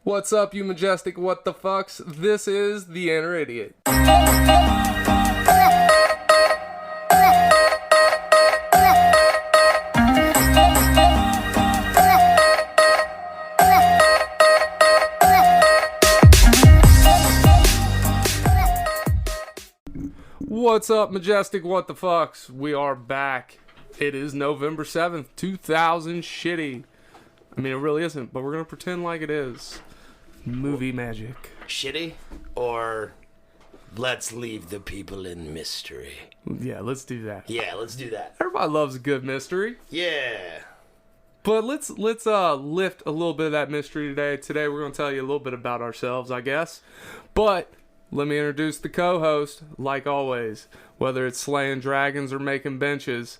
What's up, you majestic what the fucks? This is the Inner Idiot. What's up, majestic what the fucks? We are back. It is November 7th, 2000 shitty. I mean, it really isn't, but we're going to pretend like it is. Movie magic. Shitty? Or let's leave the people in mystery? Yeah, let's do that. Yeah, let's do that. Everybody loves a good mystery. Yeah. But let's lift a little bit of that mystery today. Today we're going to tell you a little bit about ourselves, I guess. But let me introduce the co-host, like always. Whether it's slaying dragons or making benches,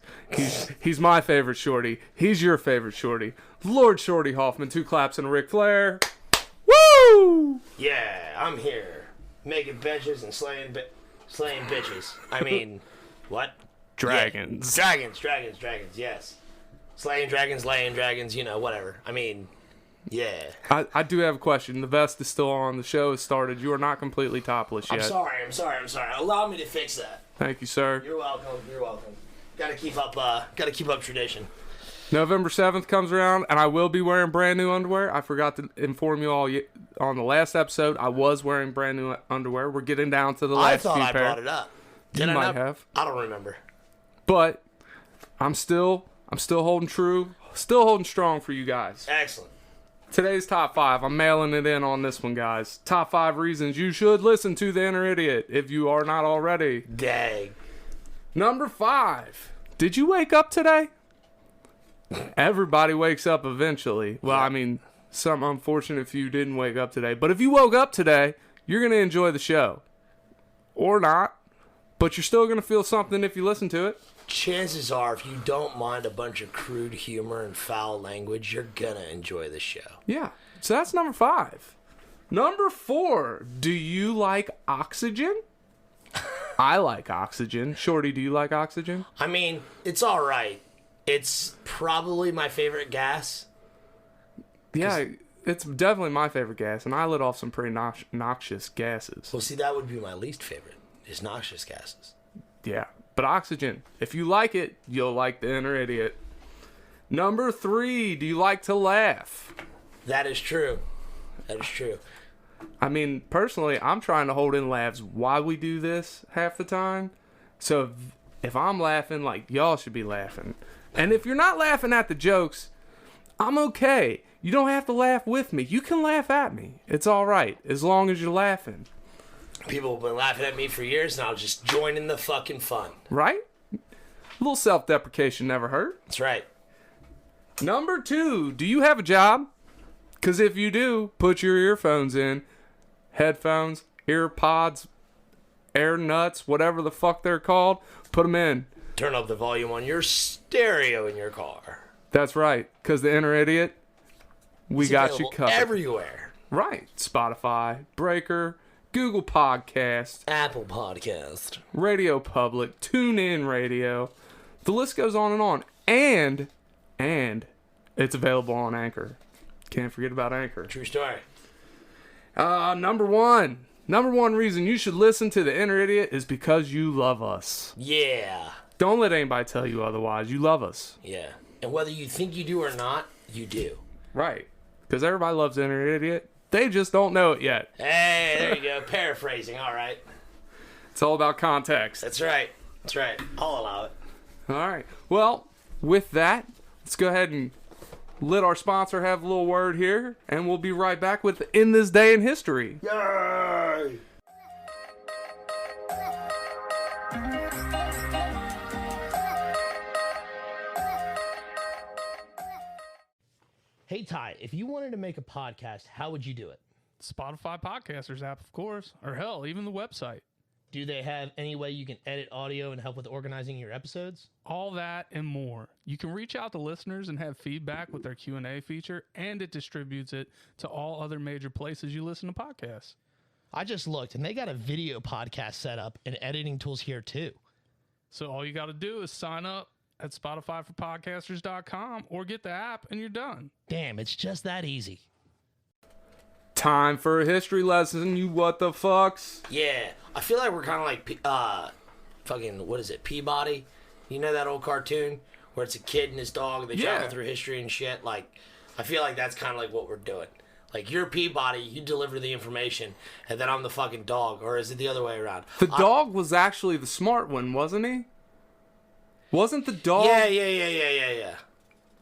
he's my favorite shorty. He's your favorite shorty. Lord Shorty Hoffman, 2 claps and a Ric Flair. Woo! Yeah, I'm here. Making benches and slaying bitches. I mean, what? Dragons. Yeah. Dragons, yes. Slaying dragons, laying dragons, whatever. I mean, yeah. I do have a question. The vest is still on. The show has started. You are not completely topless yet. I'm sorry. Allow me to fix that. Thank you, sir. You're welcome. Gotta keep up tradition. November 7th comes around, and I will be wearing brand new underwear. I forgot to inform you all on the last episode. I was wearing brand new underwear. We're getting down to the last few pair. I thought I brought it up. You might have. I don't remember. But I'm still holding true, still holding strong for you guys. Excellent. Today's top 5. I'm mailing it in on this one, guys. Top 5 reasons you should listen to The Inner Idiot if you are not already. Dang. Number 5. Did you wake up today? Everybody wakes up eventually. Well, yeah. I mean, some unfortunate few didn't wake up today. But if you woke up today, you're going to enjoy the show. Or not. But you're still going to feel something if you listen to it. Chances are, if you don't mind a bunch of crude humor and foul language, you're going to enjoy the show. Yeah. So that's number 5. Number 4. Do you like oxygen? I like oxygen. Shorty, do you like oxygen? I mean, it's all right. It's probably my favorite gas. Yeah, it's definitely my favorite gas, and I lit off some pretty noxious gases. Well, see, that would be my least favorite, is noxious gases. Yeah, but oxygen, if you like it, you'll like The Inner Idiot. Number 3, do you like to laugh? That is true. I mean, personally, I'm trying to hold in laughs while we do this half the time. So if I'm laughing, like, y'all should be laughing. And if you're not laughing at the jokes, I'm okay. You don't have to laugh with me. You can laugh at me. It's all right, as long as you're laughing. People have been laughing at me for years, and I'll just join in the fucking fun. Right? A little self-deprecation never hurt. That's right. Number 2, do you have a job? Because if you do, put your earphones in. Headphones, earpods, air nuts, whatever the fuck they're called. Put them in. Turn up the volume on your stereo in your car. That's right, because The Inner Idiot, we got you covered. Everywhere. Right. Spotify, Breaker, Google Podcast, Apple Podcast, Radio Public, TuneIn Radio. The list goes on and on. And it's available on Anchor. Can't forget about Anchor. True story. Number 1. Number 1 reason you should listen to The Inner Idiot is because you love us. Yeah. Don't let anybody tell you otherwise. You love us. Yeah. And whether you think you do or not, you do. Right. Because everybody loves The Inner Idiot. They just don't know it yet. Hey, there you go. Paraphrasing. All right. It's all about context. That's right. I'll allow it. All right. Well, with that, let's go ahead and let our sponsor have a little word here, and we'll be right back with In This Day in History. Yay! Hey, Ty, if you wanted to make a podcast, how would you do it? Spotify Podcasters app, of course. Or hell, even the website. Do they have any way you can edit audio and help with organizing your episodes? All that and more. You can reach out to listeners and have feedback with their Q&A feature, and it distributes it to all other major places you listen to podcasts. I just looked, and they got a video podcast set up and editing tools here, too. So all you got to do is sign up at SpotifyForPodcasters.com or get the app, and you're done. Damn, it's just that easy. Time for a history lesson, you what the fucks. Yeah, I feel like we're kind of like fucking, what is it, Peabody? You know that old cartoon where it's a kid and his dog, they travel through history and shit? Like, I feel like that's kind of like what we're doing. Like, you're Peabody, you deliver the information, and then I'm the fucking dog. Or is it the other way around? The dog was actually the smart one, wasn't he? Wasn't the dog? Yeah.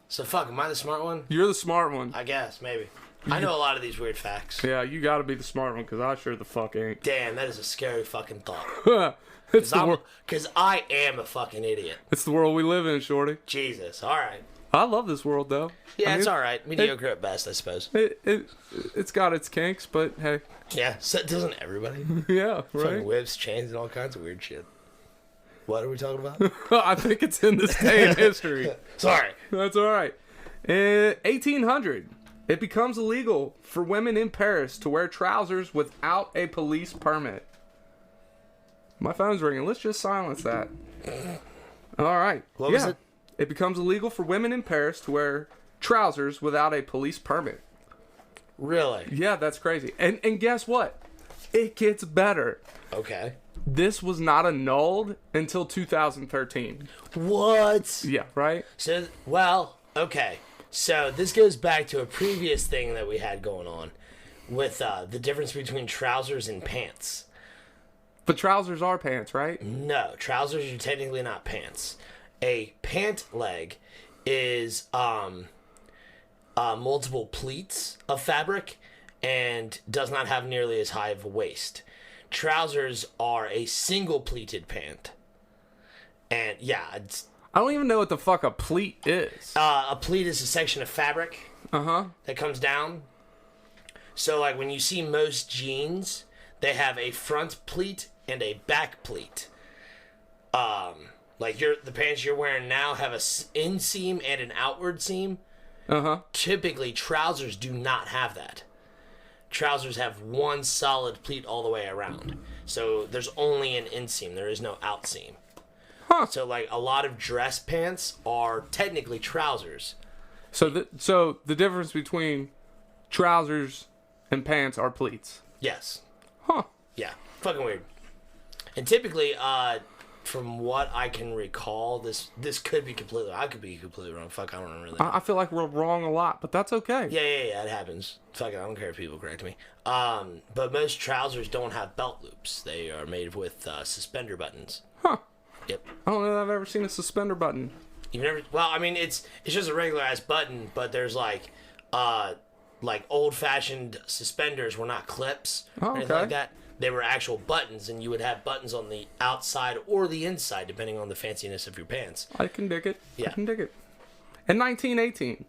So, fuck, am I the smart one? You're the smart one. I guess, maybe. I know a lot of these weird facts. Yeah, you gotta be the smart one, because I sure the fuck ain't. Damn, that is a scary fucking thought. Because I am a fucking idiot. It's the world we live in, shorty. Jesus, alright. I love this world, though. Yeah, it's alright. Mediocre at best, I suppose. It's got its kinks, but hey. Yeah, so doesn't everybody? Yeah, right? Fucking whips, chains, and all kinds of weird shit. What are we talking about? I think it's in this day in history. Sorry. That's alright. 1800. It becomes illegal for women in Paris to wear trousers without a police permit. My phone's ringing. Let's just silence that. All right. What was it? It becomes illegal for women in Paris to wear trousers without a police permit. Really? Yeah, that's crazy. And guess what? It gets better. Okay. This was not annulled until 2013. What? Yeah, right? So, well, okay. So this goes back to a previous thing that we had going on with the difference between trousers and pants. But trousers are pants, right? No, trousers are technically not pants. A pant leg is multiple pleats of fabric and does not have nearly as high of a waist. Trousers are a single pleated pant. And yeah, I don't even know what the fuck a pleat is. a pleat is a section of fabric that comes down. So like when you see most jeans, they have a front pleat and a back pleat. Like the pants you're wearing now have a inseam and an outward seam. Typically, trousers do not have that. Trousers have one solid pleat all the way around. So there's only an inseam. There is no outseam. So like a lot of dress pants are technically trousers. So the difference between trousers and pants are pleats. Yes. Huh. Yeah. Fucking weird. And typically, from what I can recall, this could be completely. I could be completely wrong. Fuck, I don't really know. I feel like we're wrong a lot, but that's okay. Yeah, it happens. Fuck it, I don't care if people correct me. But most trousers don't have belt loops. They are made with suspender buttons. Huh. Yep. I don't know that I've ever seen a suspender button. You've never? Well, I mean, it's just a regular ass button, but there's like old fashioned suspenders were not clips or anything like that. They were actual buttons, and you would have buttons on the outside or the inside, depending on the fanciness of your pants. I can dig it. Yeah. I can dig it. In 1918,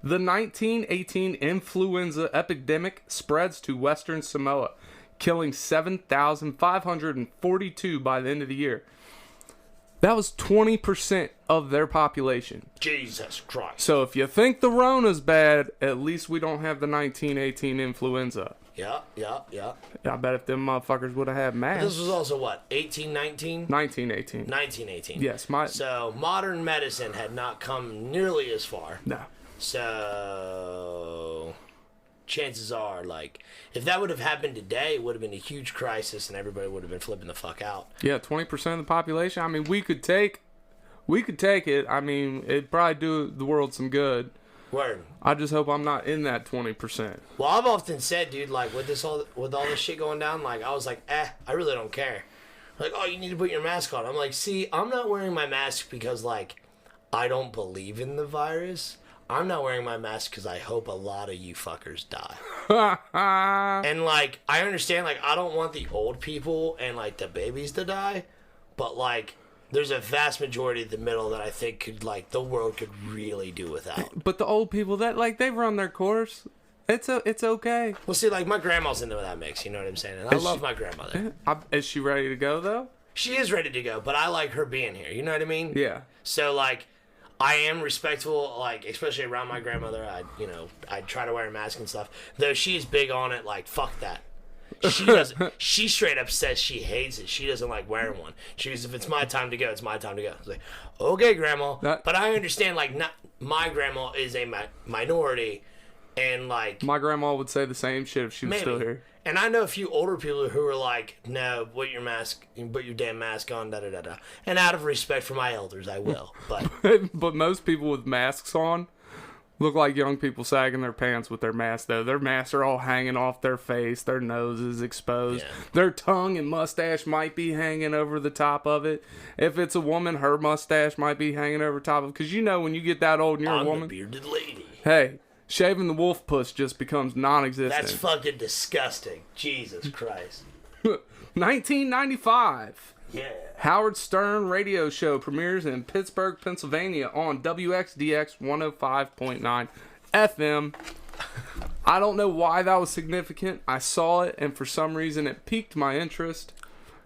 the 1918 influenza epidemic spreads to Western Samoa, killing 7,542 by the end of the year. That was 20% of their population. Jesus Christ. So if you think the Rona's bad, at least we don't have the 1918 influenza. Yeah. I bet if them motherfuckers would have had masks. This was also what, 1819? 1918. 1918. Yes, So modern medicine had not come nearly as far. No. So chances are, like, if that would have happened today, it would have been a huge crisis, and everybody would have been flipping the fuck out. Yeah, 20% of the population. I mean, we could take it. I mean, it'd probably do the world some good. Word. I just hope I'm not in that 20%. Well, I've often said, dude, like with all this shit going down, like I was like, I really don't care. Like, oh, you need to put your mask on. I'm like, see, I'm not wearing my mask because like I don't believe in the virus. I'm not wearing my mask because I hope a lot of you fuckers die. And like, I understand, like, I don't want the old people and like the babies to die, but like, there's a vast majority of the middle that I think could, like, the world could really do without. But the old people that, like, they've run their course. It's okay. Well, see, like, my grandma's into that mix, you know what I'm saying? And I love my grandmother. Is she ready to go, though? She is ready to go, but I like her being here, you know what I mean? Yeah. So, like, I am respectful, like, especially around my grandmother. I try to wear a mask and stuff. Though she's big on it, like, fuck that. She doesn't. She straight up says she hates it. She doesn't like wearing one. She goes, if it's my time to go, it's my time to go. I was like, okay, grandma. But I understand, like, not my grandma is a minority, And like My grandma would say the same shit if she was maybe. still here. And I know a few older people who are like, no, put your damn mask on, da da da da. And out of respect for my elders, I will. But But most people with masks on look like young people sagging their pants with their masks, though. Their masks are all hanging off their face. Their nose is exposed. Yeah. Their tongue and mustache might be hanging over the top of it. If it's a woman, her mustache might be hanging over top of it. Because you know when you get that old and you're I'm a woman, the bearded lady. hey, shaving the wolf puss just becomes non-existent. That's fucking disgusting. Jesus Christ. 1995. Yeah. Howard Stern radio show premieres in Pittsburgh, Pennsylvania on WXDX 105.9 FM. I don't know why that was significant. I saw it, and for some reason it piqued my interest.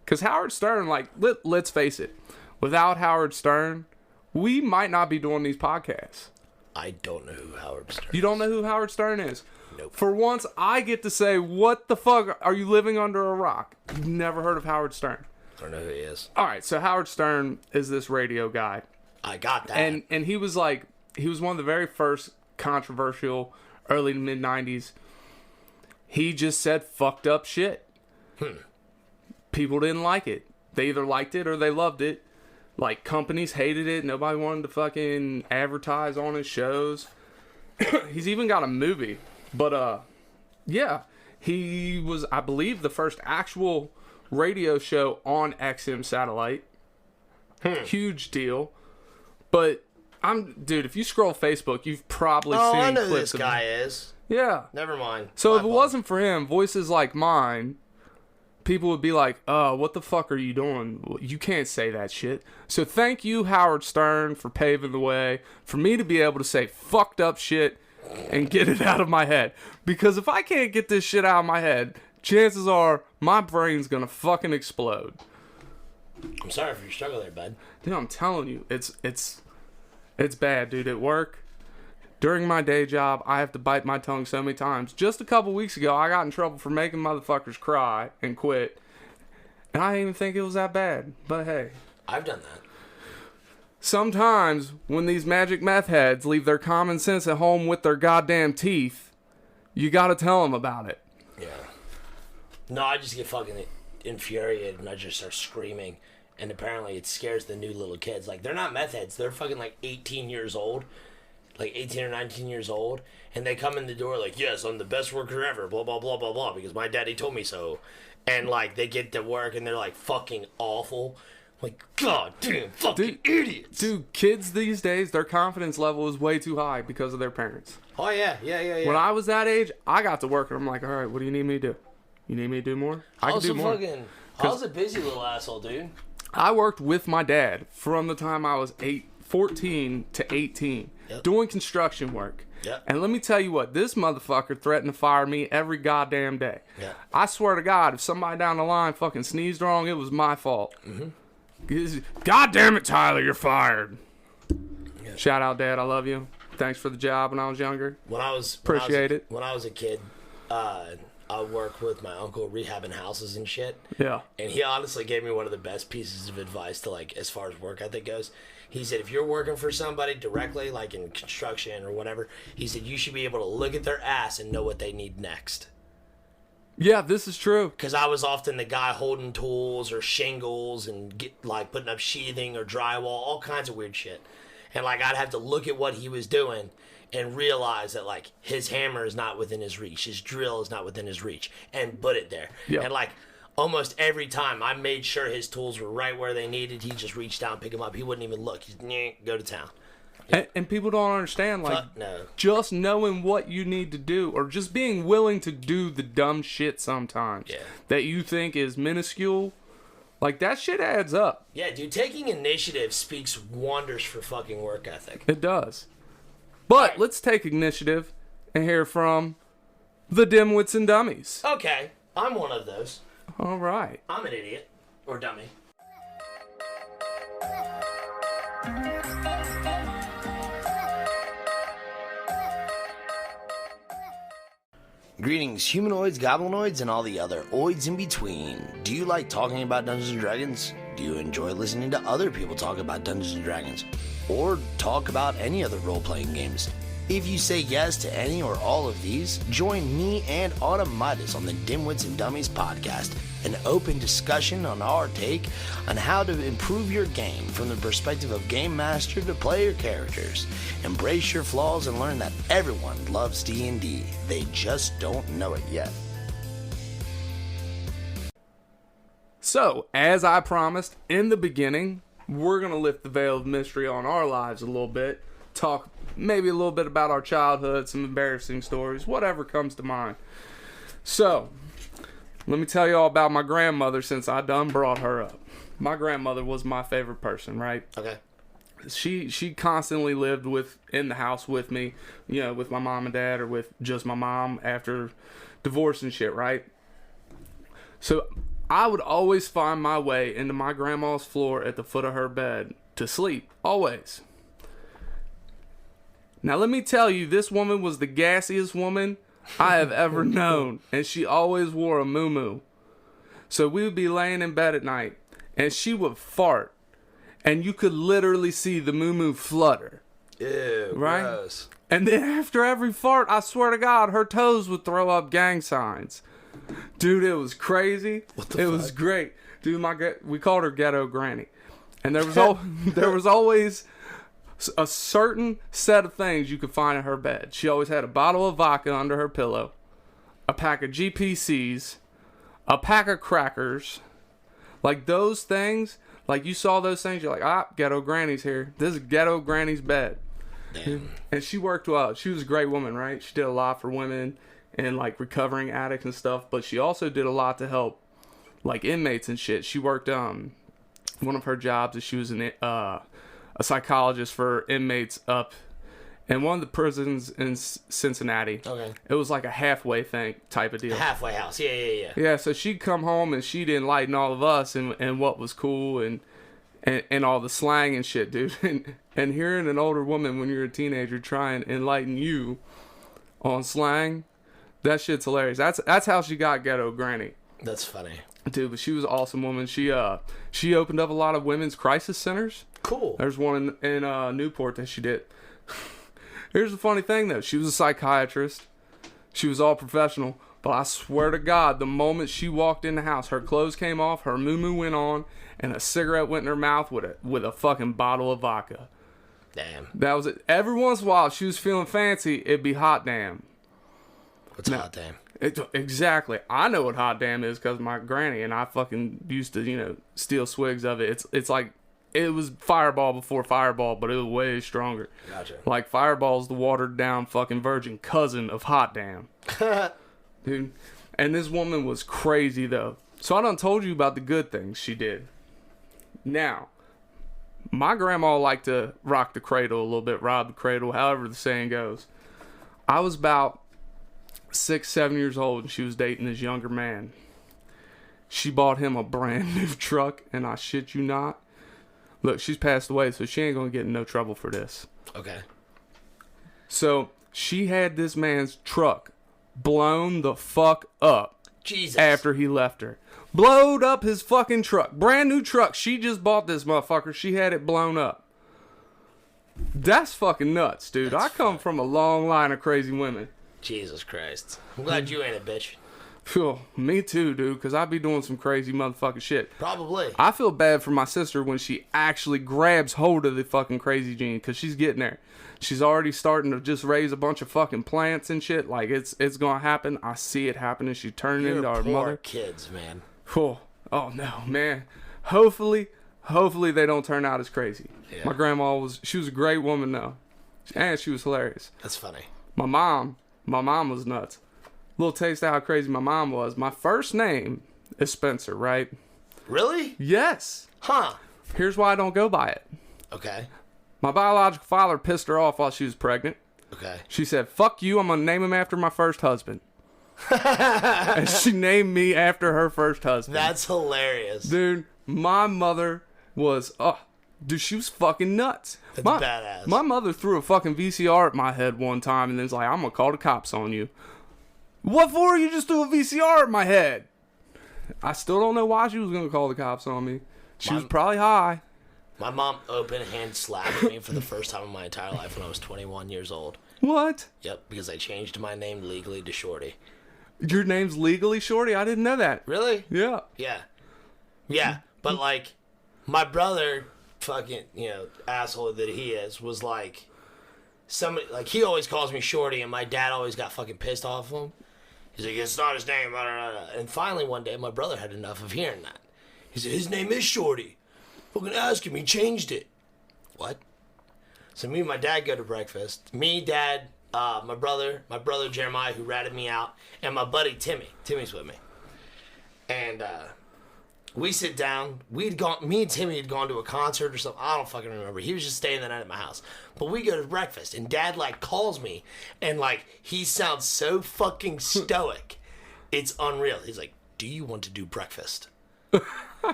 Because Howard Stern, like, let's face it, without Howard Stern, we might not be doing these podcasts. I don't know who Howard Stern is. You don't know who Howard Stern is? Nope. For once, I get to say, what the fuck? Are you living under a rock? You've never heard of Howard Stern? I don't know who he is. All right, so Howard Stern is this radio guy. I got that. And he was one of the very first controversial early to mid 90s. He just said fucked up shit. People didn't like it. They either liked it or they loved it. Like, companies hated it. Nobody wanted to fucking advertise on his shows. He's even got a movie. But, yeah. He was, I believe, the first actual radio show on XM satellite. Huge deal. But, dude, if you scroll Facebook, you've probably seen I know who clips this of guy him. is. Yeah. Never mind. So My if it fault. wasn't for him, voices like mine, people would be like, what the fuck are you doing? You can't say that shit. So thank you, Howard Stern, for paving the way for me to be able to say fucked up shit and get it out of my head. Because if I can't get this shit out of my head, chances are my brain's gonna fucking explode. I'm sorry for your struggle there, bud. Dude, I'm telling you, it's bad, dude. At work, during my day job, I have to bite my tongue so many times. Just a couple weeks ago, I got in trouble for making motherfuckers cry and quit. And I didn't even think it was that bad. But hey. I've done that. Sometimes, when these magic meth heads leave their common sense at home with their goddamn teeth, you gotta tell them about it. Yeah. No, I just get fucking infuriated and I just start screaming. And apparently it scares the new little kids. Like, they're not meth heads. They're fucking like 18 years old. Like 18 or 19 years old, and they come in the door like, yes, I'm the best worker ever, blah, blah, blah, blah, blah, because my daddy told me so. And, like, they get to work, and they're, like, fucking awful. Like, god damn, fucking idiots. Dude, kids these days, their confidence level is way too high because of their parents. Oh, yeah. When I was that age, I got to work, and I'm like, all right, what do you need me to do? You need me to do more? I can do more. I was a busy little asshole, dude. I worked with my dad from the time I was 14 to 18, doing construction work. Yep. And let me tell you what, this motherfucker threatened to fire me every goddamn day. Yeah. I swear to God, if somebody down the line fucking sneezed wrong, it was my fault. God damn it, Tyler, you're fired. Yeah. Shout out, Dad, I love you. Thanks for the job when I was younger. Appreciate it. When I was a kid, I worked with my uncle rehabbing houses and shit. Yeah. And he honestly gave me one of the best pieces of advice to, like, as far as work ethic goes. He said, if you're working for somebody directly, like in construction or whatever, he said, you should be able to look at their ass and know what they need next. Yeah, this is true. Because I was often the guy holding tools or shingles and like putting up sheathing or drywall, all kinds of weird shit. And like I'd have to look at what he was doing and realize that like his hammer is not within his reach, his drill is not within his reach, and put it there. Yep. And like almost every time I made sure his tools were right where they needed, he just reached down, pick them up. He wouldn't even look. He's go to town. And people don't understand, like, no. just knowing what you need to do, or just being willing to do the dumb shit sometimes that you think is minuscule, like, that shit adds up. Yeah, dude, taking initiative speaks wonders for fucking work ethic. It does. But let's take initiative and hear from the dimwits and dummies. Okay, I'm one of those. All right. I'm an idiot. Or dummy. Greetings, humanoids, goblinoids, and all the other oids in between. Do you like talking about Dungeons & Dragons? Do you enjoy listening to other people talk about Dungeons & Dragons? Or talk about any other role-playing games? If you say yes to any or all of these, join me and Autumn Midas on the Dimwits and Dummies podcast, an open discussion on our take on how to improve your game from the perspective of game master to player characters. Embrace your flaws and learn that everyone loves D&D. They just don't know it yet. So, as I promised in the beginning, we're going to lift the veil of mystery on our lives a little bit, talk maybe a little bit about our childhood, some embarrassing stories, whatever comes to mind. So, let me tell you all about my grandmother since I done brought her up. My grandmother was my favorite person, right? Okay. She constantly lived in the house with me, you know, with my mom and dad or with just my mom after divorce and shit, right? So, I would always find my way into my grandma's floor at the foot of her bed to sleep, always. Now, let me tell you, this woman was the gassiest woman I have ever known, and she always wore a muumuu. So we would be laying in bed at night, and she would fart, and you could literally see the muumuu flutter. Ew, right? Gross. And then after every fart, I swear to God, her toes would throw up gang signs. Dude, it was crazy. What the It fuck? was great. Dude, we called her Ghetto Granny. And there was always a certain set of things you could find in her bed. She always had a bottle of vodka under her pillow, a pack of GPCs, a pack of crackers. Like those things, like you saw those things, you're like, Ghetto Granny's here. This is Ghetto Granny's bed. Damn. And she worked well. She was a great woman, right? She did a lot for women and like recovering addicts and stuff, but she also did a lot to help like inmates and shit. She worked, one of her jobs is she was a psychologist for inmates up in one of the prisons in Cincinnati. Okay. It was like a halfway thing type of deal. Halfway house. Yeah. Yeah, so she'd come home and she'd enlighten all of us and what was cool and all the slang and shit, dude. And hearing an older woman when you're a teenager try and enlighten you on slang, that shit's hilarious. That's how she got Ghetto Granny. That's funny. Dude, but she was an awesome woman. She opened up a lot of women's crisis centers. Cool. There's one in Newport that she did. Here's the funny thing, though. She was a psychiatrist. She was all professional. But I swear to God, the moment she walked in the house, her clothes came off, her muumuu went on, and a cigarette went in her mouth with a fucking bottle of vodka. Damn. That was it. Every once in a while, if she was feeling fancy, it'd be hot damn. What's hot damn? Exactly. I know what hot damn is because my granny and I fucking used to, steal swigs of it. It's like, it was Fireball before Fireball, but it was way stronger. Gotcha. Like, Fireball's the watered down fucking virgin cousin of hot damn. Dude. And this woman was crazy, though. So I done told you about the good things she did. Now, my grandma liked to rock the cradle a little bit, rob the cradle, however the saying goes. I was about 6, 7 years old, and she was dating this younger man. She bought him a brand new truck, and I shit you not. Look, she's passed away, so she ain't gonna get in no trouble for this. Okay. So, she had this man's truck blown the fuck up. Jesus. After he left her. Blowed up his fucking truck. Brand new truck. She just bought this motherfucker. She had it blown up. That's fucking nuts, dude. I come from a long line of crazy women. Jesus Christ. I'm glad you ain't a bitch. Phew, me too, dude, because I be doing some crazy motherfucking shit. Probably. I feel bad for my sister when she actually grabs hold of the fucking crazy gene, because she's getting there. She's already starting to just raise a bunch of fucking plants and shit. Like, it's gonna happen. I see it happening. She's turning You're into our poor mother. kids, man. Oh no, man. Hopefully they don't turn out as crazy. Yeah. My grandma she was a great woman though. And she was hilarious. That's funny. My mom was nuts. Little taste of how crazy my mom was. My first name is Spencer, right? Really? Yes. Huh. Here's why I don't go by it. Okay. My biological father pissed her off while she was pregnant. Okay. She said, "Fuck you, I'm gonna name him after my first husband." And she named me after her first husband. That's hilarious. Dude, my mother was, dude, she was fucking nuts. That's badass. My mother threw a fucking VCR at my head one time and then was like, "I'm gonna call the cops on you." What for? You just threw a VCR at my head. I still don't know why she was gonna call the cops on me. She was probably high. My mom open hand slapped me for the first time in my entire life when I was 21 years old. What? Yep, because I changed my name legally to Shorty. Your name's legally Shorty? I didn't know that. Really? Yeah. Yeah. Yeah, but like, my brother, fucking, asshole that he is, was like, somebody, like, he always calls me Shorty, and my dad always got fucking pissed off of him. He's like, it's not his name, blah, blah, blah. And finally one day, my brother had enough of hearing that. He said, his name is Shorty. Fucking ask him, he changed it. What? So me and my dad go to breakfast. Me, Dad, my brother Jeremiah, who ratted me out, and my buddy Timmy. Timmy's with me. And we sit down. Me and Timmy had gone to a concert or something. I don't fucking remember. He was just staying the night at my house. But we go to breakfast, and Dad, like, calls me, and, like, he sounds so fucking stoic. It's unreal. He's like, do you want to do breakfast?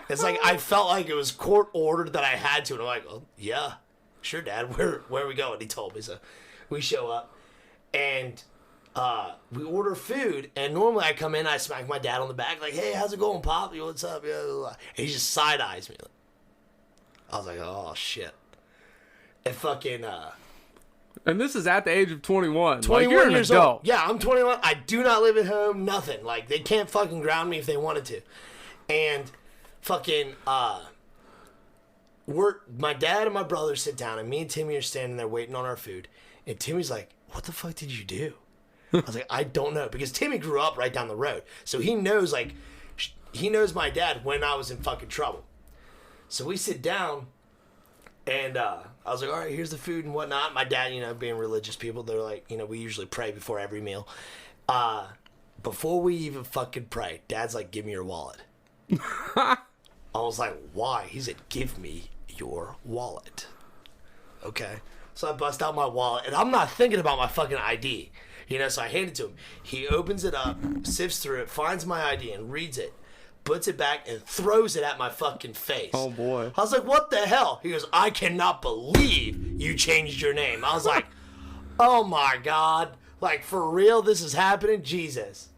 It's like, I felt like it was court ordered that I had to, and I'm like, oh, yeah. Sure, Dad, where are we going? He told me. So we show up, and we order food, and normally I come in, I smack my dad on the back, like, hey, how's it going, Pop? What's up? And he just side-eyes me. I was like, oh, shit. And fucking, And this is at the age of 21. 21 like, you're years an adult. old. Yeah, I'm 21. I do not live at home, nothing. Like, they can't fucking ground me if they wanted to. And fucking, my dad and my brother sit down, and me and Timmy are standing there waiting on our food. And Timmy's like, what the fuck did you do? I was like, I don't know. Because Timmy grew up right down the road. So he knows, like, he knows my dad when I was in fucking trouble. So we sit down, and I was like, all right, here's the food and whatnot. My dad, being religious people, they're like, we usually pray before every meal. Before we even fucking pray, Dad's like, give me your wallet. I was like, why? He said, give me your wallet. Okay. So I bust out my wallet, and I'm not thinking about my fucking ID. So I hand it to him. He opens it up, sifts through it, finds my ID, and reads it, puts it back, and throws it at my fucking face. Oh, boy. I was like, what the hell? He goes, I cannot believe you changed your name. I was like, oh, my God. Like, for real, this is happening? Jesus.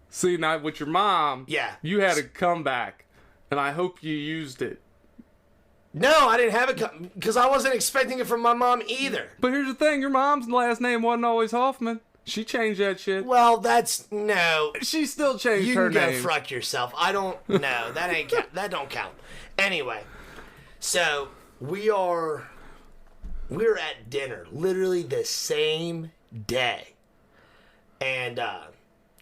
See, now with your mom, Yeah. you had a comeback, and I hope you used it. No, I didn't have it because I wasn't expecting it from my mom either. But here's the thing, your mom's last name wasn't always Hoffman. She changed that shit. Well, no. She still changed You her can go name. fuck yourself. I don't. No, that ain't. That don't count. Anyway, so we're at dinner, literally the same day, and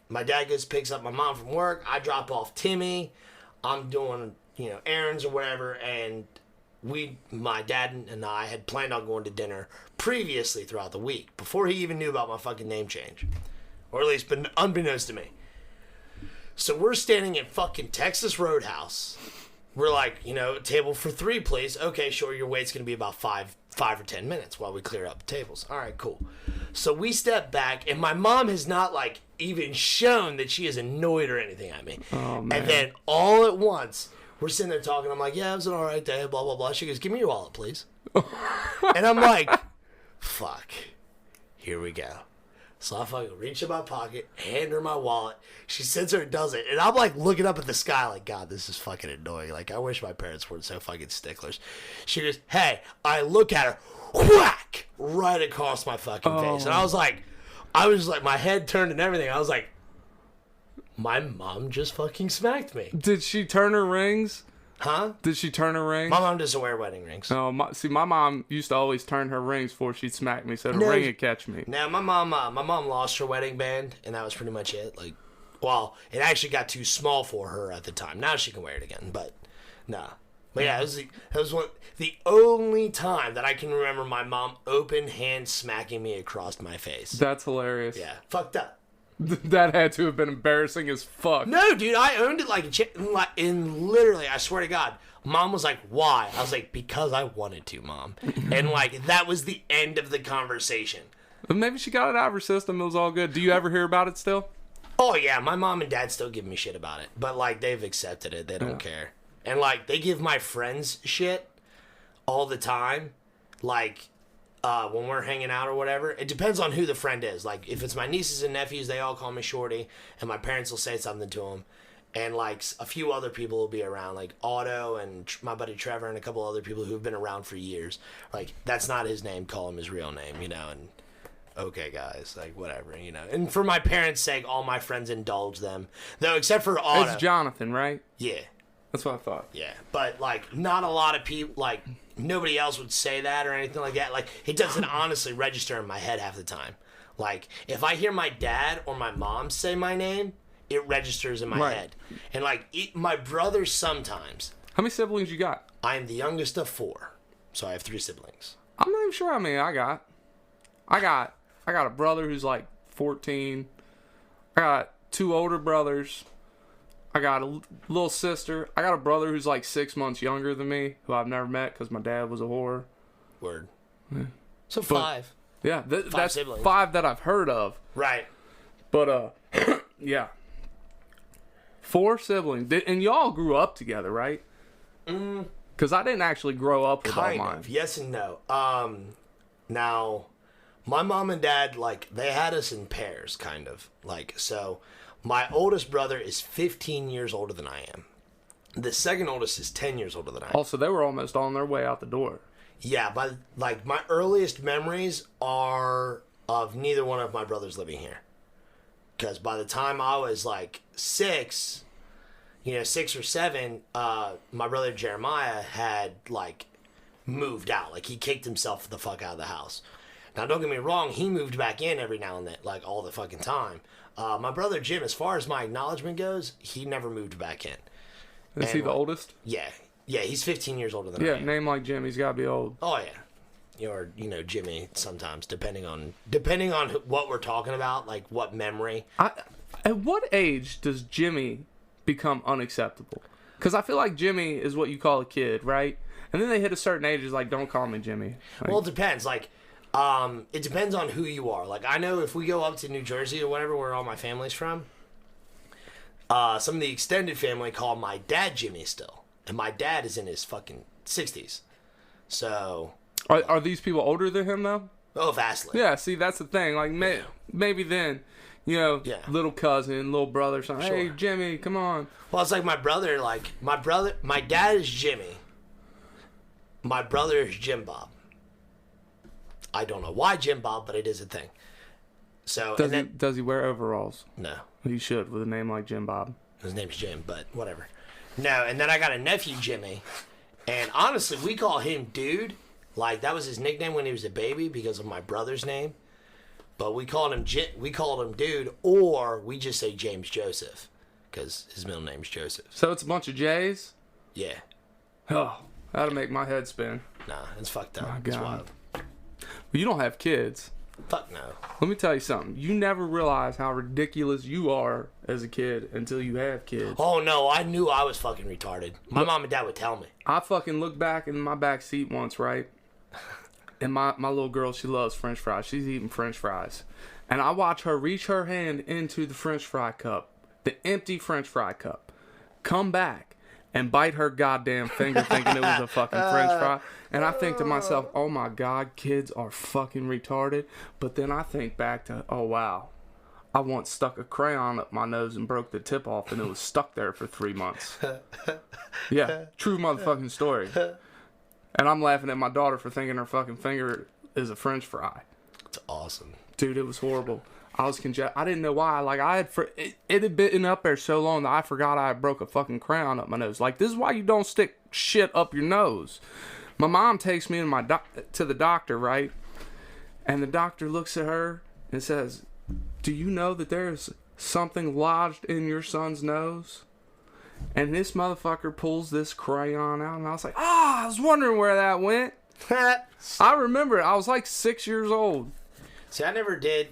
my dad goes picks up my mom from work. I drop off Timmy. I'm doing errands or whatever, and my dad and I had planned on going to dinner previously throughout the week before he even knew about my fucking name change, or at least unbeknownst to me. So we're standing in fucking Texas Roadhouse. We're like, table for 3, please. Okay, sure. Your wait's gonna be about 5 or 10 minutes while we clear up the tables. All right, cool. So we step back, and my mom has not like even shown that she is annoyed or anything at me. Oh, man. And then all at once, we're sitting there talking. I'm like, yeah, it was an all right day, blah, blah, blah. She goes, give me your wallet, please. And I'm like, fuck. Here we go. So I fucking reach in my pocket, hand her my wallet. She sits there and does it. And I'm like looking up at the sky like, God, this is fucking annoying. Like, I wish my parents weren't so fucking sticklers. She goes, hey. I look at her, whack, right across my fucking face. And I was like, my head turned and everything. I was like, my mom just fucking smacked me. Did she turn her rings? Huh? Did she turn her rings? My mom doesn't wear wedding rings. Oh, my mom used to always turn her rings before she'd smack me, so the ring would catch me. Now, my mom lost her wedding band, and that was pretty much it. Like, well, it actually got too small for her at the time. Now she can wear it again, but nah. But yeah, it was the only time that I can remember my mom open hand smacking me across my face. That's hilarious. Yeah, fucked up. That had to have been embarrassing as fuck. No, dude, I owned it like a chick. And literally, I swear to God, Mom was like, why? I was like, because I wanted to, Mom. And like, that was the end of the conversation. Maybe she got it out of her system. It was all good. Do you ever hear about it still? Oh, yeah. My mom and dad still give me shit about it. But like, they've accepted it. They don't care. And like, they give my friends shit all the time. Like, when we're hanging out or whatever. It depends on who the friend is. Like, if it's my nieces and nephews, they all call me Shorty, and my parents will say something to them. And like, a few other people will be around, like Otto and my buddy Trevor and a couple other people who've been around for years. Like, that's not his name. Call him his real name, And okay, guys, like, whatever, you know. And for my parents' sake, all my friends indulge them. Though, except for Otto. It's Jonathan, right? Yeah. That's what I thought. Yeah. But, like, not a lot of people, like, nobody else would say that or anything like that. Like, it doesn't honestly register in my head half the time. Like, if I hear my dad or my mom say my name, it registers in my head. And, like, my brothers sometimes. How many siblings you got? I am the youngest of 4. So I have 3 siblings. I'm not even sure how many I got. I got a brother who's like 14. I got 2 older brothers. I got a little sister. I got a brother who's like 6 months younger than me, who I've never met because my dad was a whore. Word. Yeah. So 5. Yeah, that's siblings. 5 that I've heard of. Right. But, yeah. 4 siblings. And y'all grew up together, right? Because I didn't actually grow up with all mine. Yes and no. Now, my mom and dad, like, they had us in pairs, kind of. Like, so, my oldest brother is 15 years older than I am. The second oldest is 10 years older than I am. Also, they were almost on their way out the door. Yeah, but, like, my earliest memories are of neither one of my brothers living here. Because by the time I was, like, 6 or 7, my brother Jeremiah had, like, moved out. Like, he kicked himself the fuck out of the house. Now, don't get me wrong, he moved back in every now and then, like, all the fucking time. My brother Jim, as far as my acknowledgement goes, he never moved back in. Is he the oldest? Yeah. Yeah, he's 15 years older than I am. Yeah, name like Jim, he's got to be old. Oh, yeah. Or, Jimmy sometimes, depending on what we're talking about, like, what memory. At what age does Jimmy become unacceptable? Because I feel like Jimmy is what you call a kid, right? And then they hit a certain age, it's like, don't call me Jimmy. Like, well, it depends. Like, it depends on who you are. Like, I know if we go up to New Jersey or whatever, where all my family's from, some of the extended family call my dad Jimmy still. And my dad is in his fucking 60s. So... Are these people older than him, though? Oh, vastly. Yeah, see, that's the thing. Like, maybe then, little cousin, little brother, something. Sure. Hey, Jimmy, come on. Well, it's like my dad is Jimmy. My brother is Jim Bob. I don't know why Jim Bob, but it is a thing. So does he wear overalls? No. He should, with a name like Jim Bob. His name's Jim, but whatever. No, and then I got a nephew, Jimmy. And honestly, we call him Dude. Like, that was his nickname when he was a baby because of my brother's name. But we called him Dude, or we just say James Joseph because his middle name's Joseph. So it's a bunch of J's? Yeah. Oh, that'll make my head spin. Nah, it's fucked up. Oh, it's wild. Well, you don't have kids. Fuck no. Let me tell you something. You never realize how ridiculous you are as a kid until you have kids. Oh, no. I knew I was fucking retarded. My mom and dad would tell me. I fucking looked back in my back seat once, right? And my little girl, she loves French fries. She's eating French fries. And I watch her reach her hand into the French fry cup, the empty French fry cup, come back and bite her goddamn finger thinking it was a fucking French fry. And I think to myself, oh my God, kids are fucking retarded. But then I think back to, oh wow, I once stuck a crayon up my nose and broke the tip off and it was stuck there for 3 months. Yeah, true motherfucking story. And I'm laughing at my daughter for thinking her fucking finger is a French fry. It's awesome. Dude, it was horrible. I was I didn't know why. Like, it had been up there so long that I forgot I broke a fucking crayon up my nose. Like, this is why you don't stick shit up your nose. My mom takes me to the doctor, right? And the doctor looks at her and says, do you know that there's something lodged in your son's nose? And this motherfucker pulls this crayon out, and I was like, I was wondering where that went. I remember it. I was like 6 years old. See, I never did.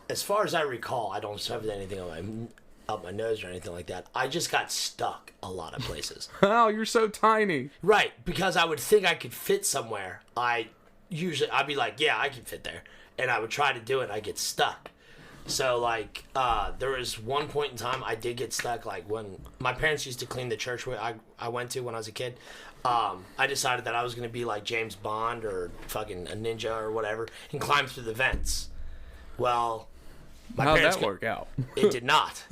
As far as I recall, I don't have anything up my nose or anything like that. I just got stuck a lot of places. Oh, you're so tiny. Right, because I would think I could fit somewhere. I'd be like, yeah, I can fit there. And I would try to do it, and I'd get stuck. So, like, there was one point in time I did get stuck, like, when my parents used to clean the church I went to when I was a kid. I decided that I was going to be like James Bond or fucking a ninja or whatever and climb through the vents. Well, how'd that work out? It did not.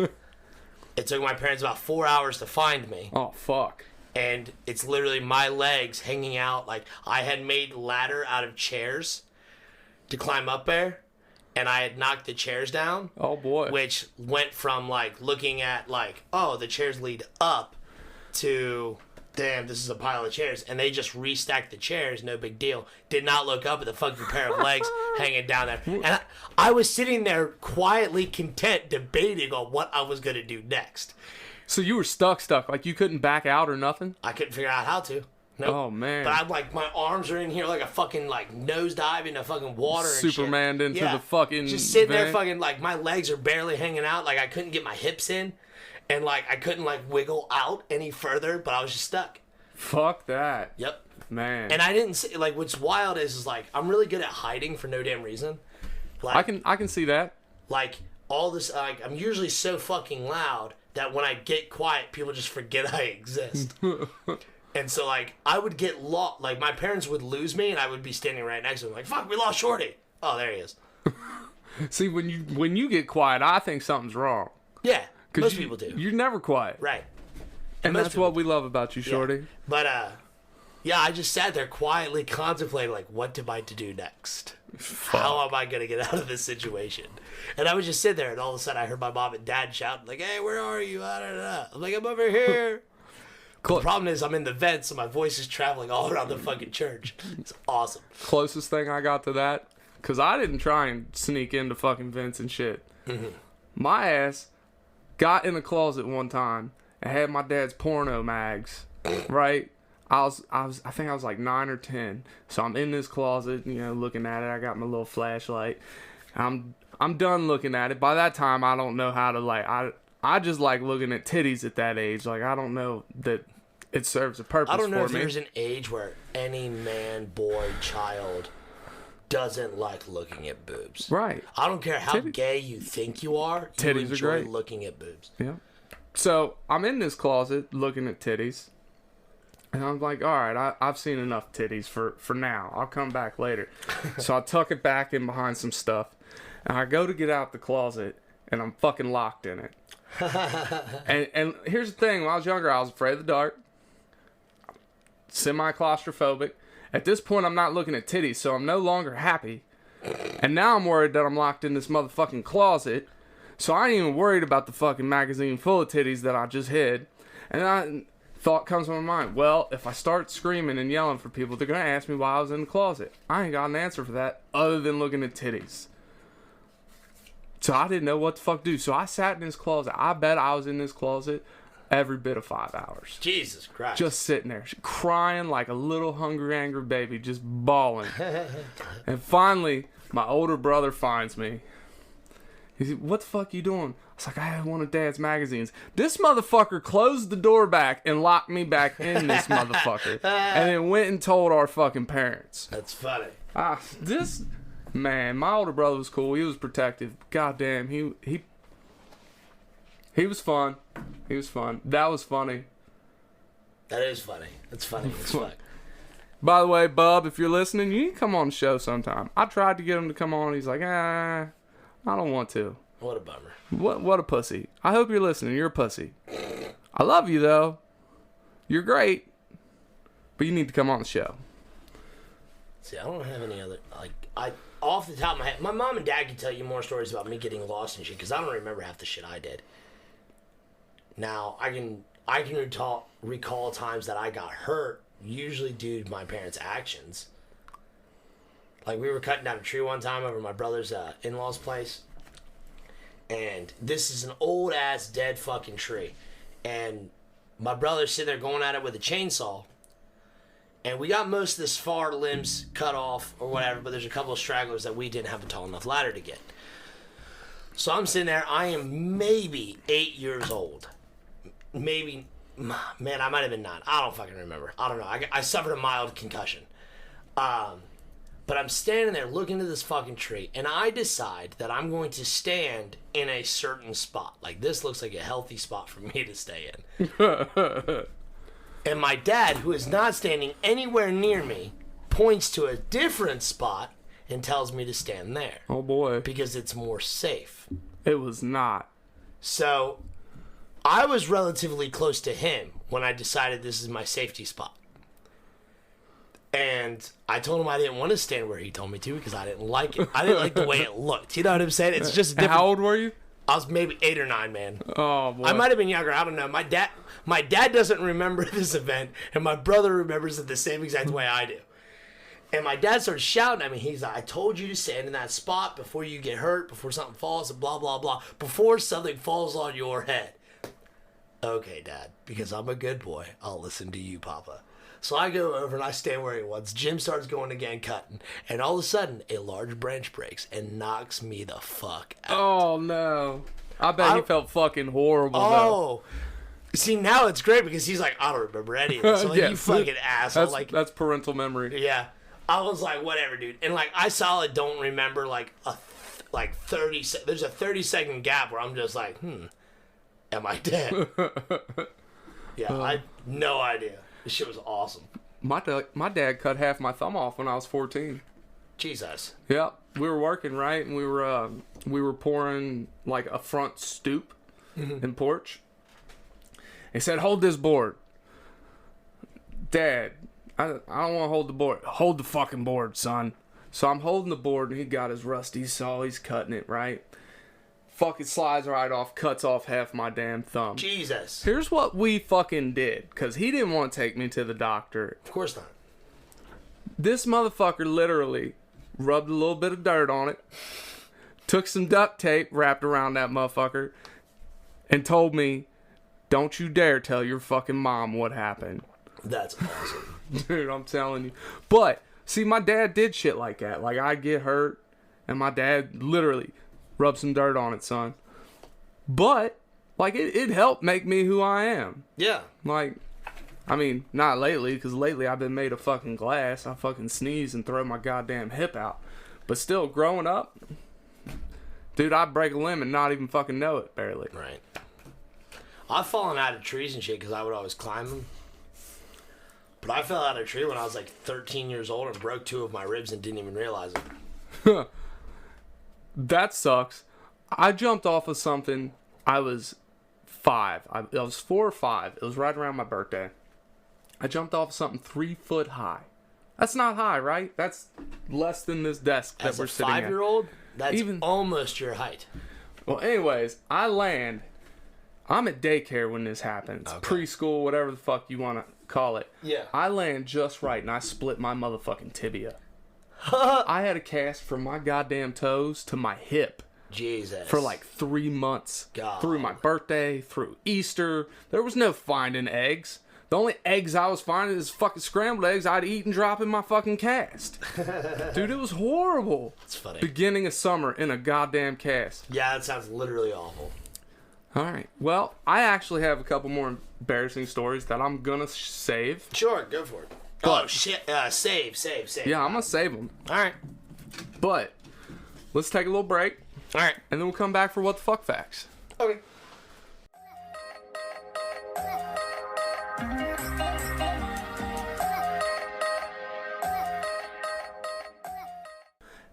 It took my parents about 4 hours to find me. Oh, fuck. And it's literally my legs hanging out. Like, I had made ladder out of chairs. to climb up there, and I had knocked the chairs down. Oh boy. Which went from like looking at like, oh, the chairs lead up to, damn, this is a pile of chairs, and they just restacked the chairs, no big deal. Did not look up at the fucking pair of legs hanging down there. And I was sitting there quietly content debating on what I was going to do next. So you were stuck, like you couldn't back out or nothing? I couldn't figure out how to. Nope. Oh man. But I'm like, my arms are in here like a fucking like nosedive into fucking water and Superman shit. into the fucking just sitting there vent. fucking like my legs are barely hanging out, like I couldn't get my hips in, and like I couldn't like wiggle out any further, but I was just stuck. Fuck that. Yep. Man. And I didn't see, like, what's wild is like I'm really good at hiding for no damn reason. Like I can see that. like all this, like I'm usually so fucking loud that when I get quiet, people just forget I exist. And so, like, I would get lost. Like, my parents would lose me, and I would be standing right next to them. Like, fuck, we lost Shorty. Oh, there he is. See, when you get quiet, I think something's wrong. Yeah, most people do. You're never quiet. Right. And that's what we love about you, Shorty. Yeah. But, yeah, I just sat there quietly contemplating, like, what am I to do next? Fuck. How am I going to get out of this situation? And I would just sit there, and all of a sudden I heard my mom and dad shouting, like, hey, where are you? I'm like, I'm over here. The problem is I'm in the vent, so my voice is traveling all around the fucking church. It's awesome. Closest thing I got to that, because I didn't try and sneak into fucking vents and shit. Mm-hmm. My ass got in the closet one time and had my dad's porno mags, right? I think I was like 9 or 10. So I'm in this closet, you know, looking at it. I got my little flashlight. I'm done looking at it. By that time, I don't know how to, like, I just like looking at titties at that age. Like, I don't know that it serves a purpose for me. I don't know if there's an age where any man, boy, child doesn't like looking at boobs. Right. I don't care how gay you think you are. You Titties enjoy are great. looking at boobs. Yeah. So I'm in this closet looking at titties. And I'm like, all right, I've seen enough titties for now. I'll come back later. So I tuck it back in behind some stuff. And I go to get out the closet, and I'm fucking locked in it. and here's the thing. When I was younger, I was afraid of the dark. Semi-claustrophobic. At this point, I'm not looking at titties, so I'm no longer happy. And now I'm worried that I'm locked in this motherfucking closet. So I ain't even worried about the fucking magazine full of titties that I just hid. And thought comes to my mind, well, if I start screaming and yelling for people, they're going to ask me why I was in the closet. I ain't got an answer for that other than looking at titties. So I didn't know what the fuck to do. So I sat in this closet. I bet I was in this closet every bit of 5 hours. Jesus Christ. Just sitting there, crying like a little hungry, angry baby, just bawling. And finally, my older brother finds me. He said, what the fuck you doing? I was like, I had one of Dad's magazines. This motherfucker closed the door back and locked me back in this motherfucker. And then went and told our fucking parents. That's funny. Man, my older brother was cool. He was protective. Goddamn, he was fun. He was fun. That was funny. That is funny. That's funny as fuck. By the way, Bub, if you're listening, you need to come on the show sometime. I tried to get him to come on. He's like, I don't want to. What a bummer. What a pussy. I hope you're listening. You're a pussy. I love you, though. You're great. But you need to come on the show. See, I don't have any other, off the top of my head, my mom and dad can tell you more stories about me getting lost and shit, because I don't remember half the shit I did. Now, I can recall times that I got hurt, usually due to my parents' actions. Like, we were cutting down a tree one time over my brother's in-laws' place. And this is an old-ass dead fucking tree. And my brother's sitting there going at it with a chainsaw. And we got most of this far limbs cut off or whatever, but there's a couple of stragglers that we didn't have a tall enough ladder to get. So I'm sitting there. I am maybe 8 years old. Maybe, man, I might have been 9. I don't fucking remember. I don't know. I suffered a mild concussion. But I'm standing there looking at this fucking tree, and I decide that I'm going to stand in a certain spot. Like, this looks like a healthy spot for me to stay in. And my dad, who is not standing anywhere near me, points to a different spot and tells me to stand there. Oh, boy. Because it's more safe. It was not. So, I was relatively close to him when I decided this is my safety spot. And I told him I didn't want to stand where he told me to because I didn't like it. I didn't like the way it looked. You know what I'm saying? It's just different. How old were you? I was maybe 8 or 9, man. Oh boy. I might have been younger. I don't know. My dad doesn't remember this event, and my brother remembers it the same exact way I do. And my dad started shouting at me. He's like, I told you to stand in that spot before you get hurt, before something falls, and blah, blah, blah. Before something falls on your head. Okay, Dad, because I'm a good boy, I'll listen to you, Papa. So I go over and I stand where he was. Jim starts going again, cutting. And all of a sudden, a large branch breaks and knocks me the fuck out. Oh, no. I bet he felt fucking horrible, though. Oh. See, now it's great because he's like, I don't remember any of this. So, like, Yeah. you fucking asshole. That's parental memory. Yeah. I was like, whatever, dude. And, like, I solid don't remember, like, 30 there's a 30-second gap where I'm just like, am I dead? Yeah, I had no idea. This shit was awesome. My dad cut half my thumb off when I was 14. Jesus. Yeah, we were working, right? And we were pouring, like, a front stoop and porch. He said, hold this board. Dad, I don't want to hold the board. Hold the fucking board, son. So I'm holding the board, and he got his rusty saw. He's cutting it, right? Fucking slides right off, cuts off half my damn thumb. Jesus. Here's what we fucking did, because he didn't want to take me to the doctor. Of course not. This motherfucker literally rubbed a little bit of dirt on it, took some duct tape, wrapped around that motherfucker, and told me, don't you dare tell your fucking mom what happened. That's awesome. Dude, I'm telling you. But, see, my dad did shit like that. Like, I'd get hurt, and my dad literally rubbed some dirt on it, son. But, like, it helped make me who I am. Yeah. Like, I mean, not lately, because lately I've been made of fucking glass. I fucking sneeze and throw my goddamn hip out. But still, growing up, dude, I'd break a limb and not even fucking know it, barely. Right. I've fallen out of trees and shit because I would always climb them. But I fell out of a tree when I was like 13 years old and broke 2 of my ribs and didn't even realize it. That sucks. I jumped off of something. I was 5. I was 4 or 5. It was right around my birthday. I jumped off of something 3 foot high. That's not high, right? That's less than this desk that As we're a sitting at. 5-year-old, that's Even- almost your height. Well, anyways, I land. I'm at daycare when this happens. Okay. Preschool, whatever the fuck you want to call it. Yeah. I land just right, and I split my motherfucking tibia. I had a cast from my goddamn toes to my hip Jesus. for like 3 months. God. Through my birthday, through Easter. There was no finding eggs. The only eggs I was finding is fucking scrambled eggs I'd eat and drop in my fucking cast. Dude, it was horrible. That's funny. Beginning of summer in a goddamn cast. Yeah, that sounds literally awful. All right. Well, I actually have a couple more embarrassing stories that I'm gonna save. Sure, go for it. But- Oh, shit. Save. Yeah, I'm gonna save them. All right. But let's take a little break, All right. and then we'll come back for what the fuck facts. Okay.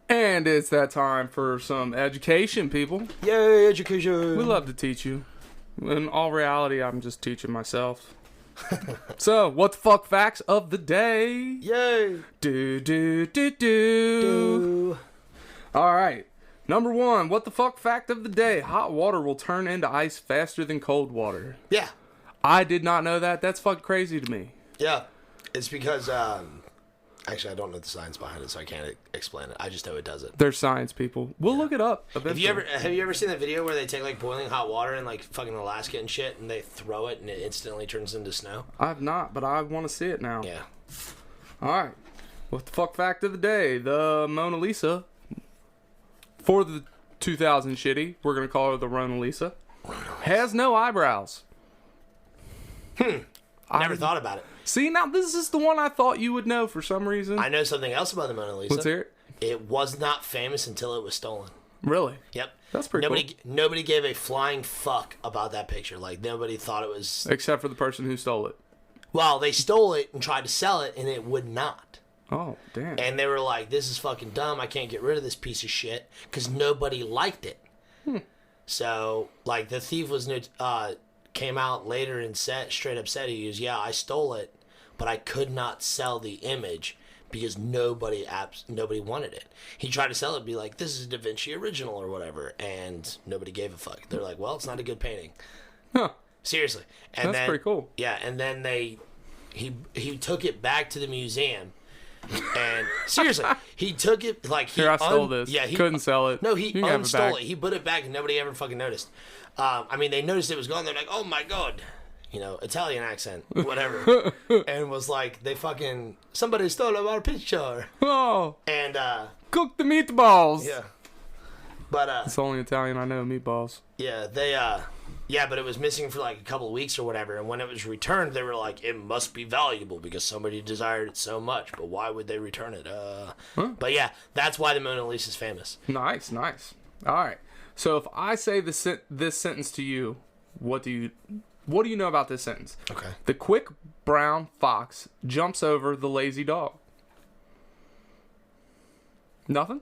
And it's that time for some education, people. Yay, education. We love to teach you. In all reality, I'm just teaching myself. So, what the fuck facts of the day? Yay. Do. All right. Number 1, what the fuck fact of the day? Hot water will turn into ice faster than cold water. Yeah. I did not know that. That's fucking crazy to me. Yeah. It's because, actually, I don't know the science behind it, so I can't explain it. I just know it does it. They're science people. We'll look it up eventually. Have you ever seen that video where they take like boiling hot water in like fucking Alaska and shit, and they throw it and it instantly turns into snow? I've not, but I want to see it now. Yeah. All right. What the fuck fact of the day? The Mona Lisa, for the 2000 shitty, we're going to call her the Rona Lisa, has no eyebrows. Never thought about it. See, now this is the one I thought you would know for some reason. I know something else about the Mona Lisa. Let's hear it. It was not famous until it was stolen. Really? Yep. That's pretty Nobody gave a flying fuck about that picture. Like, nobody thought it was... Except for the person who stole it. Well, they stole it and tried to sell it, and it would not. Oh, damn. And they were like, this is fucking dumb. I can't get rid of this piece of shit because nobody liked it. So, like, the thief was came out later and straight up said, he goes, yeah, I stole it, but I could not sell the image because nobody wanted it. He tried to sell it, be like, this is a Da Vinci original or whatever, and nobody gave a fuck. They're like, well, it's not a good painting. Huh. Seriously. And That's pretty cool. Yeah, and then he took it back to the museum. And seriously, he took it like he Here, I stole this. Yeah, he couldn't sell it. No, he You can have unstole back. it. He put it back, and nobody ever fucking noticed. I mean, they noticed it was gone. They're like, "Oh my god," Italian accent, whatever, and was like, somebody stole our picture, Oh, and cook the meatballs. yeah, but It's the only Italian I know, meatballs. yeah, but it was missing for like a couple of weeks or whatever, and when it was returned, they were like, it must be valuable because somebody desired it so much, but why would they return it? But yeah, that's why the Mona Lisa's famous. Nice. All right. So if I say this sentence to you, what do you know about this sentence? Okay. The quick brown fox jumps over the lazy dog. Nothing?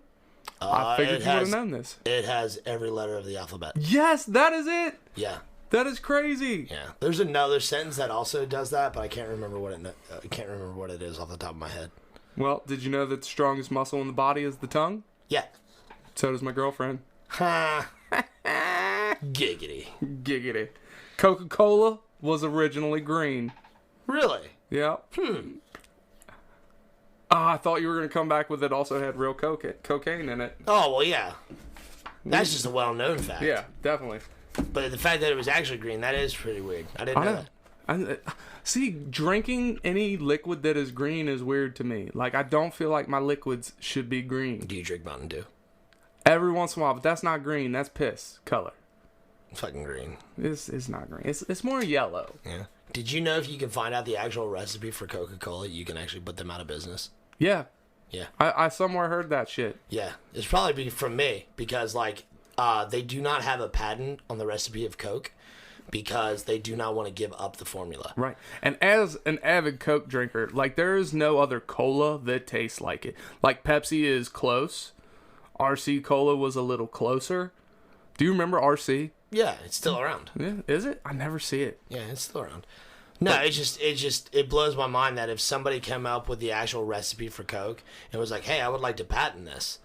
I figured you would have known this. It has every letter of the alphabet. Yes, that is it. Yeah. That is crazy. Yeah. There's another sentence that also does that, but I can't remember what it is off the top of my head. Well, did you know that the strongest muscle in the body is the tongue? Yeah. So does my girlfriend. Ha. Giggity. Giggity. Coca-Cola was originally green. Really? Yeah. I thought you were going to come back with it also had real cocaine in it. Oh, well, yeah. That's just a well-known fact. Yeah, definitely. But the fact that it was actually green, that is pretty weird. I didn't know that. See, drinking any liquid that is green is weird to me. Like, I don't feel like my liquids should be green. Do you drink Mountain Dew? Every once in a while, but that's not green. That's piss color. Fucking green. It's not green. It's more yellow. Yeah. Did you know if you can find out the actual recipe for Coca-Cola, you can actually put them out of business? Yeah. Yeah. I somewhere heard that shit. Yeah. It's probably from me because, like, they do not have a patent on the recipe of Coke because they do not want to give up the formula. Right. And as an avid Coke drinker, like, there is no other cola that tastes like it. Like, Pepsi is close. RC Cola was a little closer. Do you remember RC? Yeah, it's still around. Yeah, is it? I never see it. Yeah, it's still around. No, it blows my mind that if somebody came up with the actual recipe for Coke and was like, hey, I would like to patent this.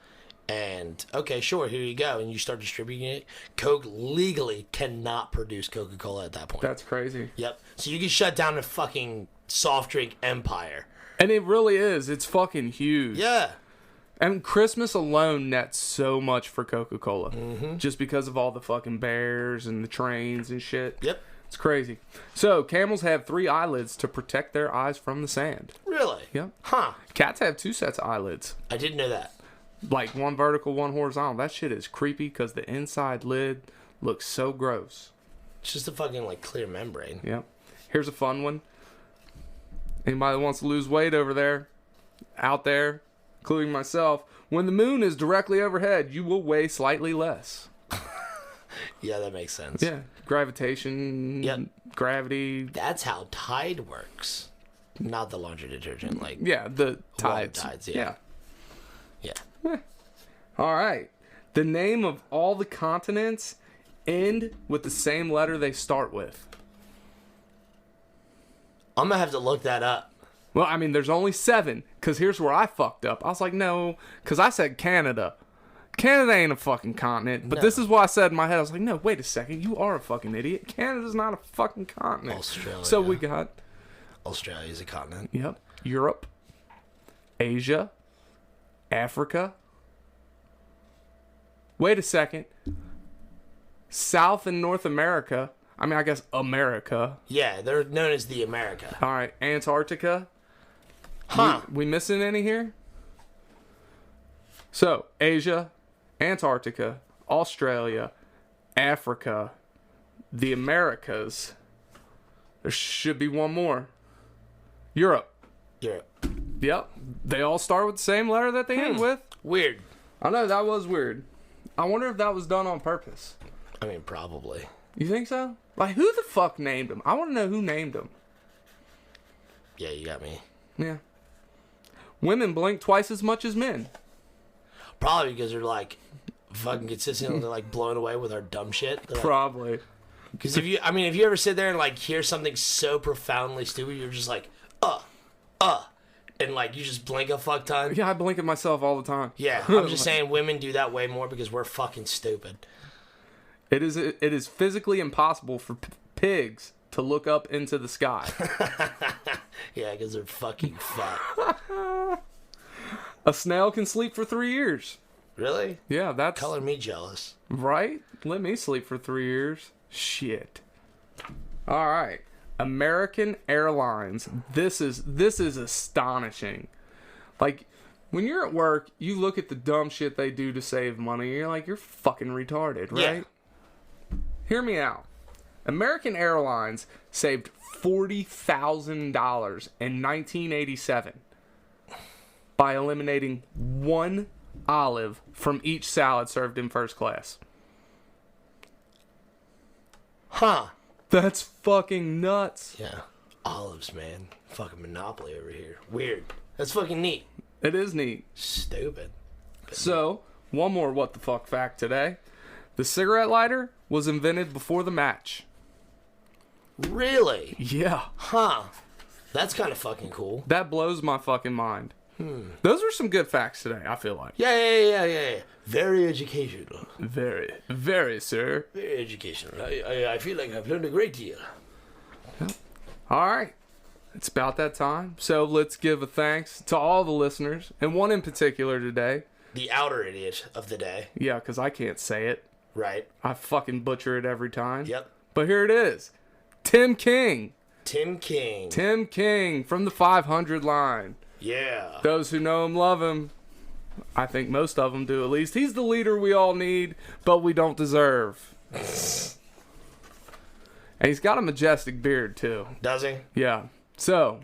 And, okay, sure, here you go. And you start distributing it. Coke legally cannot produce Coca-Cola at that point. That's crazy. Yep. So you can shut down a fucking soft drink empire. And it really is. It's fucking huge. Yeah. And Christmas alone nets so much for Coca-Cola. Mm-hmm. Just because of all the fucking bears and the trains and shit. Yep. It's crazy. So, camels have 3 eyelids to protect their eyes from the sand. Really? Yep. Huh. Cats have 2 sets of eyelids. I didn't know that. Like, one vertical, one horizontal. That shit is creepy because the inside lid looks so gross. It's just a fucking, like, clear membrane. Yep. Here's a fun one. Anybody that wants to lose weight over there, out there, including myself, when the moon is directly overhead, you will weigh slightly less. Yeah, that makes sense. Yeah. Gravitation. Yep. Gravity. That's how Tide works. Not the laundry detergent, like... Yeah, the tides. Tides, yeah. Yeah. All right. The name of all the continents end with the same letter they start with. I'm gonna have to look that up. Well, I mean, there's only 7, because here's where I fucked up. I was like, no, because I said Canada. Canada ain't a fucking continent. But No. this is what I said in my head. I was like, no, wait a second. You are a fucking idiot. Canada's not a fucking continent. Australia. So we got... Australia's a continent. Yep. Europe. Asia. Africa. Wait a second. South and North America. I mean, I guess America. Yeah, they're known as the America. All right. Antarctica. Huh. We missing any here? So, Asia, Antarctica, Australia, Africa, the Americas. There should be one more. Europe. Europe. Yep. They all start with the same letter that they end with. Weird. I know, that was weird. I wonder if that was done on purpose. I mean, probably. You think so? Like, who the fuck named them? I want to know who named them. Yeah, you got me. Yeah. Women blink twice as much as men. Probably because they're like fucking consistent. They're like blown away with our dumb shit. Probably. Because if you ever sit there and like hear something so profoundly stupid, you're just like, and like you just blink a fuck ton. Yeah, I blink at myself all the time. Yeah, I'm just saying women do that way more because we're fucking stupid. It is physically impossible for pigs to look up into the sky. Yeah, because they're fucking fat. A snail can sleep for 3 years. Really? Yeah, that's Color me jealous. right. Let me sleep for 3 years. Shit. All right. American Airlines. This is astonishing. Like, when you're at work, you look at the dumb shit they do to save money, and you're like, you're fucking retarded, right? Yeah. Hear me out. American Airlines saved $40,000 in 1987 by eliminating one olive from each salad served in first class. Huh. That's fucking nuts. Yeah. Olives, man. Fucking monopoly over here. Weird. That's fucking neat. It is neat. Stupid. So, one more what the fuck fact today. The cigarette lighter was invented before the match. Really? Yeah. Huh. That's kind of fucking cool. That blows my fucking mind. Those were some good facts today, I feel like. Yeah. Very educational. Very, very, sir. Very educational. I feel like I've learned a great deal. All right. It's about that time. So let's give a thanks to all the listeners, and one in particular today. The outer idiot of the day. Yeah, because I can't say it. Right. I fucking butcher it every time. Yep. But here it is. Tim King. Tim King. Tim King from the 500 line. Yeah. Those who know him love him. I think most of them do, at least. He's the leader we all need, but we don't deserve. And he's got a majestic beard, too. Does he? Yeah. So,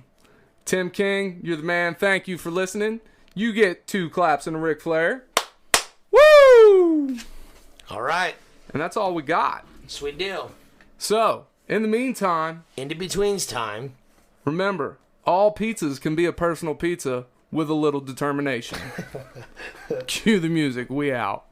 Tim King, you're the man. Thank you for listening. You get 2 claps and a Ric Flair. Woo! All right. And that's all we got. Sweet deal. So, in the meantime, Into betweens time. remember, all pizzas can be a personal pizza with a little determination. Cue the music. We out.